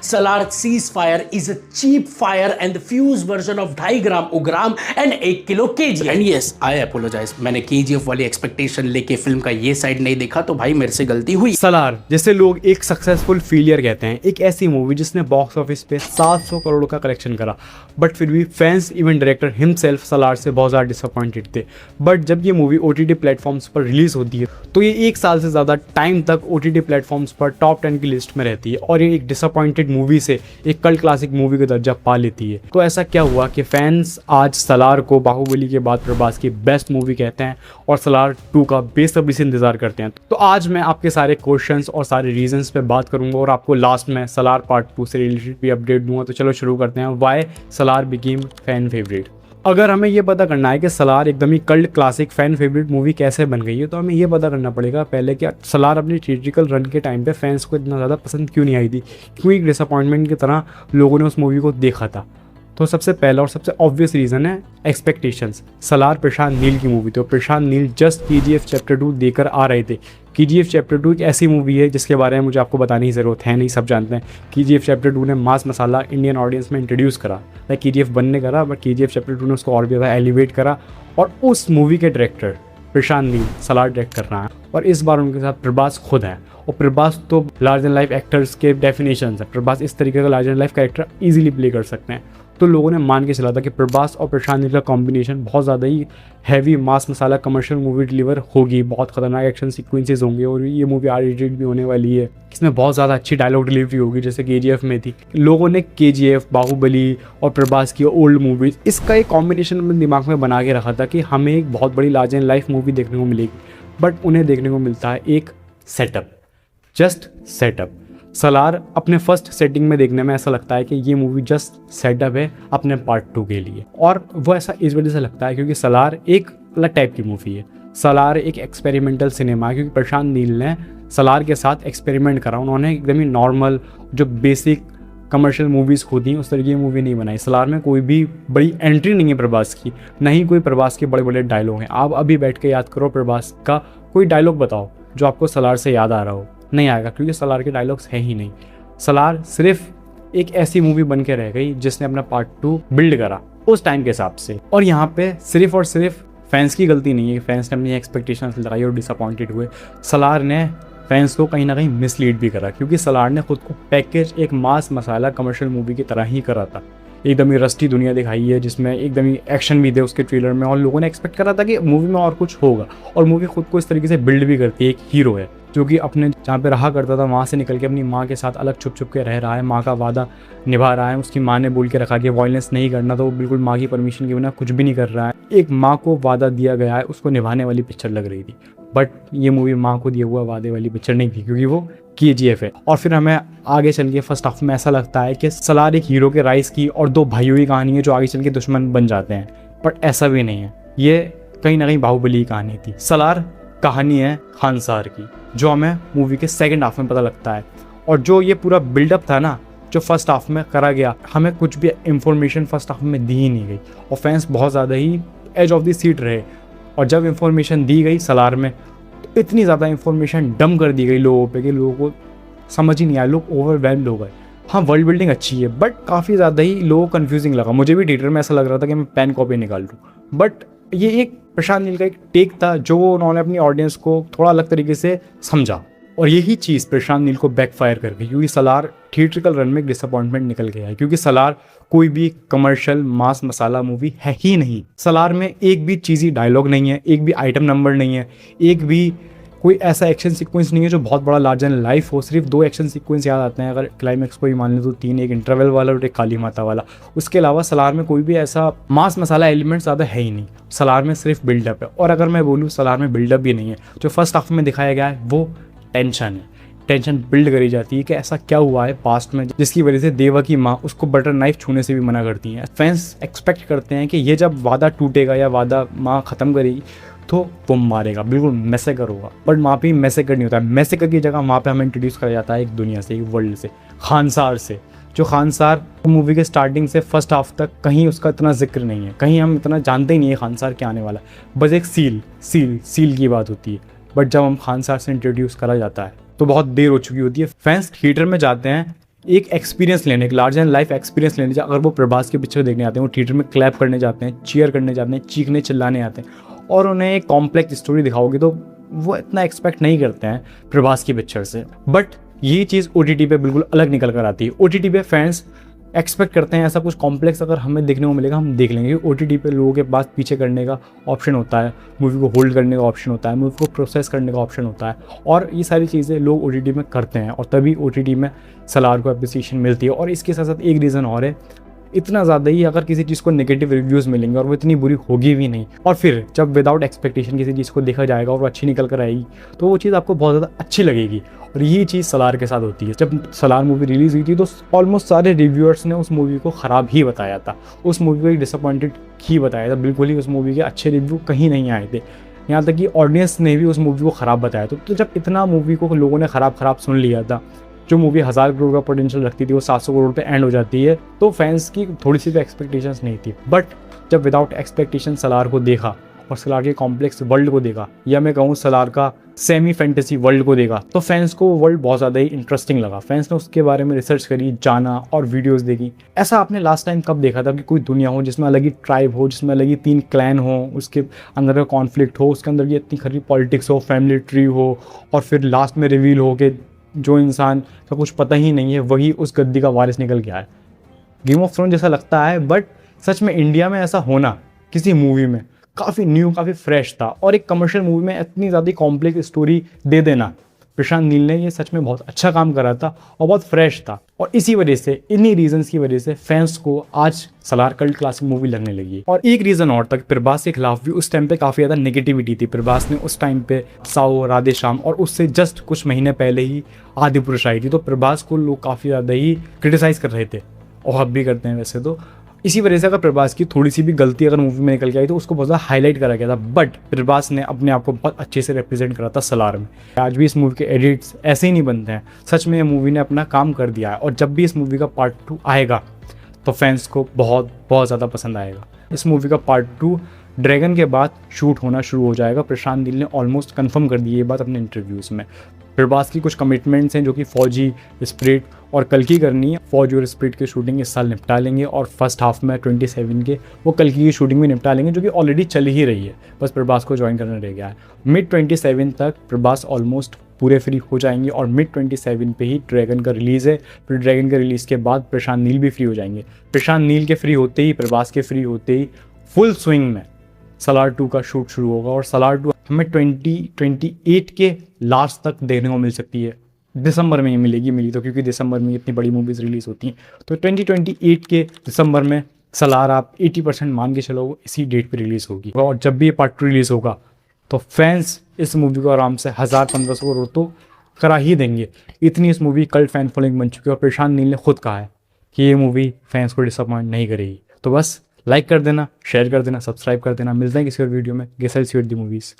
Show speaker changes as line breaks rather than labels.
Salar ceasefire is a cheap fire and the fused version of 2.5 gram उग्राम and 1 kilo KG. And yes, I apologize. मैंने KGF वाली expectation लेके film का ये side नहीं देखा तो भाई मेरे से गलती हुई.
सलार जिसे लोग एक सक्सेसफुल फेलियर कहते हैं, एक ऐसी मूवी जिसने बॉक्स ऑफिस पे 700 करोड़ का कलेक्शन करा, बट फिर भी fans even director himself Salaar से बहुत ज़्यादा डिसअपॉइंटेड थे. बट जब ये मूवी OTT प्लेटफॉर्म्स पर रिलीज होती है तो ये 1 साल से ज़्यादा टाइम तक OTT प्लेटफॉर्म्स पर टॉप 10 की लिस्ट में रहती है और ये एक डिसअपॉइंटेड मूवी से एक कल्ट क्लासिक मूवी का दर्जा पा लेती है. तो ऐसा क्या हुआ कि फैंस आज सलार को बाहुबली के बाद प्रभास की बेस्ट मूवी कहते हैं और सलार 2 का बेसब्री से इंतजार करते हैं. तो आज मैं आपके सारे क्वेश्चंस और सारे रीजंस पे बात करूंगा और आपको लास्ट में सलार पार्ट 2 से रिलेटेड भी अपडेट दूंगा. तो चलो शुरू करते हैं. Why Salaar became fan favourite. अगर हमें ये पता करना है कि सलार एकदम ही cult classic fan favourite movie कैसे बन गई है तो हमें ये पता करना पड़ेगा पहले कि सलार अपनी थिएट्रिकल रन के टाइम पे फैंस को इतना ज़्यादा पसंद क्यों नहीं आई थी, क्यों एक डिसअपॉइंटमेंट की तरह लोगों ने उस मूवी को देखा था. तो सबसे पहला और सबसे ऑब्वियस रीज़न है एक्सपेक्टेशंस. सलार प्रशांत नील की मूवी थी और Prashanth Neel just KGF chapter 2 देकर आ रहे थे. KGF चैप्टर 2 एक ऐसी मूवी है जिसके बारे में मुझे आपको बताने की ज़रूरत है नहीं, सब जानते हैं. KGF चैप्टर 2 ने मास मसाला इंडियन ऑडियंस में इंट्रोड्यूस करा. लाइक KGF बनने करा बट KGF चैप्टर 2 ने उसको और भी ज़्यादा एलिवेट करा और उस मूवी के डायरेक्टर प्रशांत नील सलार डायरेक्ट कर रहा है और इस बार उनके साथ प्रभास खुद है. और प्रभास तो लार्ज एंड लाइफ एक्टर्स के डेफिनेशन है. प्रभास इस तरीके का large and life character easily play कर सकते हैं. तो लोगों ने मान के चला था कि प्रभास और प्रशांत नील का कॉम्बिनेशन बहुत ज़्यादा ही हैवी मास मसाला कमर्शियल मूवी डिलीवर होगी, बहुत खतरनाक एक्शन सीक्वेंसेस होंगे और ये मूवी R-rated भी होने वाली है. इसमें बहुत ज़्यादा अच्छी डायलॉग डिलीवरी होगी जैसे KGF में थी. लोगों ने KGF, बाहुबली और प्रभास की ओल्ड मूवीज़ इसका एक कॉम्बिनेशन अपने दिमाग में बना के रखा था कि हमें एक बहुत बड़ी लार्ज एंड लाइफ मूवी देखने को मिलेगी. बट उन्हें देखने को मिलता है एक सेटअप, जस्ट सेटअप. सलार अपने फर्स्ट सेटिंग में देखने में ऐसा लगता है कि ये मूवी जस्ट सेटअप है अपने पार्ट 2 के लिए. और वो ऐसा इस वजह से लगता है क्योंकि सलार एक अलग टाइप की मूवी है. सलार एक एक्सपेरिमेंटल सिनेमा है क्योंकि प्रशांत नील ने सलार के साथ एक्सपेरिमेंट करा. उन्होंने एकदम ही नॉर्मल जो बेसिक कमर्शियल मूवीज़ होती हैं उस तरीके की मूवी नहीं बनाई. सलार में कोई भी बड़ी एंट्री नहीं है प्रभास की, नहीं कोई प्रभास के बड़े बड़े डायलॉग हैं. आप अभी बैठ के याद करो प्रभास का कोई डायलॉग बताओ जो आपको सलार से याद आ रहा हो, नहीं आएगा क्योंकि सलार के डायलॉग्स है ही नहीं. सलार सिर्फ एक ऐसी मूवी बन के रह गई जिसने अपना पार्ट 2 बिल्ड करा उस टाइम के हिसाब से. और यहाँ पे सिर्फ और सिर्फ फैंस की गलती नहीं है. फैंस ने अपनी एक्सपेक्टेशंस लगाई और डिसअपॉइंटेड हुए. सलार ने फैंस को कहीं ना कहीं मिसलीड भी करा क्योंकि सलार ने खुद को पैकेज एक मास मसाला कमर्शियल मूवी की तरह ही करा था. एकदम ही रस्टी दुनिया दिखाई है जिसमें एकदम ही एक्शन भी थे उसके ट्रेलर में और लोगों ने एक्सपेक्ट करा था कि मूवी में और कुछ होगा. और मूवी खुद को इस तरीके से बिल्ड भी करती है. एक हीरो है जो कि अपने जहाँ पे रहा करता था वहाँ से निकल के अपनी माँ के साथ अलग छुप छुप के रह रहा है, माँ का वादा निभा रहा है. उसकी माँ ने बोल के रखा कि वायलेंस नहीं करना तो वो बिल्कुल माँ की परमिशन के बिना कुछ भी नहीं कर रहा है. एक माँ को वादा दिया गया है उसको निभाने वाली पिक्चर लग रही थी. बट ये मूवी माँ को दिया हुआ वादे वाली पिक्चर नहीं थी क्योंकि वो KGF है. और फिर हमें आगे चल के फर्स्ट हाफ में ऐसा लगता है कि सलार एक हीरो के राइज की और 2 भाइयों की कहानी है जो आगे चल के दुश्मन बन जाते हैं. बट ऐसा भी नहीं है. ये कहीं ना कहीं बाहुबली की कहानी थी. सलार कहानी है खानसार की जो हमें मूवी के सेकंड हाफ में पता लगता है. और जो ये पूरा बिल्डअप था ना जो फर्स्ट हाफ में करा गया, हमें कुछ भी इंफॉर्मेशन फर्स्ट हाफ में दी ही नहीं गई और फैंस बहुत ज़्यादा ही एज ऑफ द सीट रहे. और जब इंफॉर्मेशन दी गई सलार में तो इतनी ज़्यादा इंफॉर्मेशन डम कर दी गई लोगों पे कि लोगों को समझ ही नहीं आया. लोग ओवरवेल्म्ड हो गए. हाँ वर्ल्ड बिल्डिंग अच्छी है बट काफ़ी ज़्यादा ही लोगों को कन्फ्यूजिंग लगा. मुझे भी थिएटर में ऐसा लग रहा था कि मैं पेन कॉपी निकाल लूँ. बट ये एक प्रशांत नील का एक टेक था जो उन्होंने अपनी ऑडियंस को थोड़ा अलग तरीके से समझा और यही चीज़ प्रशांत नील को बैकफायर कर गई क्योंकि सलार थिएट्रिकल रन में डिसअपॉइंटमेंट निकल गया है. क्योंकि सलार कोई भी कमर्शियल मास मसाला मूवी है ही नहीं. सलार में एक भी चीज़ी डायलॉग नहीं है, एक भी आइटम नंबर नहीं है, एक भी कोई ऐसा एक्शन सीक्वेंस नहीं है जो बहुत बड़ा लार्ज एंड लाइफ हो. सिर्फ 2 एक्शन सीक्वेंस याद आते हैं अगर क्लाइमैक्स को ही मान लें तो 3, एक इंटरवल वाला और एक काली माता वाला. उसके अलावा सलार में कोई भी ऐसा मास मसाला एलिमेंट ज़्यादा है ही नहीं. सलार में सिर्फ बिल्डअप है. और अगर मैं बोलूँ सलार में बिल्डअप भी नहीं है. जो फर्स्ट हाफ में दिखाया गया है वो टेंशन है. टेंशन बिल्ड करी जाती है कि ऐसा क्या हुआ है पास्ट में जिसकी वजह से देवा की माँ उसको बटर नाइफ छूने से भी मना करती हैं. फैंस एक्सपेक्ट करते हैं कि ये जब वादा टूटेगा या वादा माँ ख़त्म करेगी तो वो मारेगा, बिल्कुल मैसेकर होगा. बट वहाँ पे मैसेकर नहीं होता है. मैसेकर की जगह वहाँ पे हमें इंट्रोड्यूस करा जाता है एक दुनिया से, एक वर्ल्ड से, खानसार से. जो खानसार मूवी के स्टार्टिंग से फर्स्ट हाफ तक कहीं उसका इतना जिक्र नहीं है, कहीं हम इतना जानते ही नहीं है खानसार क्या आने वाला है. बस एक सील की बात होती है. बट जब हम खानसार से इंट्रोड्यूस करा जाता है तो बहुत देर हो चुकी होती है. फैंस थिएटर में जाते हैं एक एक्सपीरियंस लेने, एक लार्ज एंड लाइफ एक्सपीरियंस लेने अगर वो प्रभास के पिक्चर देखने आते हैं, वो थिएटर में क्लैप करने जाते हैं, चीयर करने जाते हैं, चीखने चिल्लाने आते हैं और उन्हें एक कॉम्प्लेक्स स्टोरी दिखाओगे तो वो इतना एक्सपेक्ट नहीं करते हैं प्रभास की पिक्चर से। बट ये चीज़ OTT पे बिल्कुल अलग निकल कर आती है। OTT पे फैंस एक्सपेक्ट करते हैं ऐसा कुछ कॉम्प्लेक्स अगर हमें देखने को मिलेगा हम देख लेंगे। OTT पे लोगों के पास पीछे करने का ऑप्शन होता है, मूवी को होल्ड करने का ऑप्शन होता है, मूवी को प्रोसेस करने का ऑप्शन होता है और ये सारी चीज़ें लोग OTT में करते हैं और तभी OTT में सलार को अप्रिसिएशन मिलती है। और इसके साथ साथ एक रीज़न और है, इतना ज़्यादा ही अगर किसी चीज़ को नेगेटिव रिव्यूज़ मिलेंगे और वो इतनी बुरी होगी भी नहीं और फिर जब विदाउट एक्सपेक्टेशन किसी चीज़ को देखा जाएगा और वो अच्छी निकल कर आएगी तो वो चीज़ आपको बहुत ज़्यादा अच्छी लगेगी। और यही चीज़ सलार के साथ होती है। जब सलार मूवी रिलीज़ हुई थी तो ऑलमोस्ट सारे रिव्यूअर्स ने उस मूवी को ख़राब ही बताया था, उस मूवी को एक डिसअपॉइंटेड ही बताया था, बिल्कुल ही उस मूवी के अच्छे रिव्यू कहीं नहीं आए थे। यहाँ तक कि ऑडियंस ने भी उस मूवी को ख़राब बताया। तो जब इतना मूवी को लोगों ने ख़राब सुन लिया था, जो मूवी 1000 करोड़ का पोटेंशियल रखती थी वो 700 करोड़ पे एंड हो जाती है, तो फैंस की थोड़ी सी भी एक्सपेक्टेशंस नहीं थी। बट जब विदाउट एक्सपेक्टेशन सलार को देखा और सलार के कॉम्प्लेक्स वर्ल्ड को देखा, या मैं कहूँ सलार का सेमी फैंटेसी वर्ल्ड को देखा, तो फैंस को वर्ल्ड बहुत ज़्यादा ही इंटरेस्टिंग लगा। फैंस ने उसके बारे में रिसर्च करी, जाना और वीडियोस देखी। ऐसा आपने लास्ट टाइम कब देखा था कि कोई दुनिया हो जिसमें अलग ही ट्राइब हो, जिसमें अलग ही 3 क्लैन हो, उसके अंदर का कॉन्फ्लिक्ट हो, उसके अंदर ये इतनी खरी पॉलिटिक्स हो, फैमिली ट्री हो और फिर लास्ट में रिवील हो कि जो इंसान का कुछ पता ही नहीं है वही उस गद्दी का वारिस निकल गया है। गेम ऑफ थ्रोन जैसा लगता है, बट सच में इंडिया में ऐसा होना किसी मूवी में काफ़ी न्यू, काफ़ी फ्रेश था। और एक कमर्शियल मूवी में इतनी ज़्यादा कॉम्प्लेक्स स्टोरी दे देना, प्रशांत नील ने ये सच में बहुत अच्छा काम करा था और बहुत फ्रेश था। और इसी वजह से, इन्हीं रीजंस की वजह से फैंस को आज सलार कल्ट क्लासिक मूवी लगने लगी। और एक रीज़न और तक, प्रभास के खिलाफ भी उस टाइम पे काफ़ी ज़्यादा नेगेटिविटी थी। प्रभास ने उस टाइम पे साओ, राधे श्याम और उससे जस्ट कुछ महीने पहले ही आदिपुरुष आई थी, तो प्रभास को लोग काफ़ी ज़्यादा ही क्रिटिसाइज़ कर रहे थे और अब भी करते हैं वैसे तो। इसी वजह से अगर प्रभास की थोड़ी सी भी गलती अगर मूवी में निकल के आई तो उसको बहुत ज़्यादा हाईलाइट करा गया था। बट प्रभास ने अपने आप को बहुत अच्छे से रिप्रेजेंट करा था सलार में। आज भी इस मूवी के एडिट्स ऐसे ही नहीं बनते हैं। सच में ये मूवी ने अपना काम कर दिया है और जब भी इस मूवी का पार्ट 2 आएगा तो फैंस को बहुत बहुत ज़्यादा पसंद आएगा। इस मूवी का पार्ट 2 ड्रैगन के बाद शूट होना शुरू हो जाएगा। प्रशांत नील ने ऑलमोस्ट कंफर्म कर दी ये बात अपने इंटरव्यूज़ में। प्रभास की कुछ कमिटमेंट्स हैं जो कि फौजी, स्पिरिट और कल्कि करनी है। फौजी और स्पिरिट की शूटिंग इस साल निपटा लेंगे और फर्स्ट हाफ में 27 के वो कल्कि की शूटिंग भी निपटा लेंगे, जो कि ऑलरेडी चल ही रही है, बस प्रभास को ज्वाइन करना रह गया है। मिड 27 तक प्रभास ऑलमोस्ट पूरे फ्री हो जाएंगे और मिड 27 पे ही ड्रैगन का रिलीज़ है। फिर ड्रैगन के रिलीज़ के बाद प्रशांत नील भी फ्री हो जाएंगे। प्रशांत नील के फ्री होते ही, प्रभास के फ्री होते ही फुल स्विंग में सलार 2 का शूट शुरू होगा और सलार 2 हमें 2028 के लास्ट तक देखने को मिल सकती है। दिसंबर में ही मिली तो, क्योंकि दिसंबर में इतनी बड़ी मूवीज़ रिलीज़ होती हैं। तो 2028 के दिसंबर में सलार आप 80% मान के चलो इसी डेट पे रिलीज़ होगी। और जब भी ये पार्ट 2 रिलीज़ होगा तो फैंस इस मूवी को आराम से 1000-1500 करोड़ तो करा ही देंगे। इतनी इस मूवी कल्ट फैन फॉलोइंग बन चुकी है और प्रशांत नील ने खुद कहा है कि ये मूवी फैंस को डिसअपॉइंट नहीं करेगी। तो बस लाइक कर देना, शेयर कर देना, सब्सक्राइब कर देना। मिलते हैं किसी और वीडियो में। Guess I see the movies.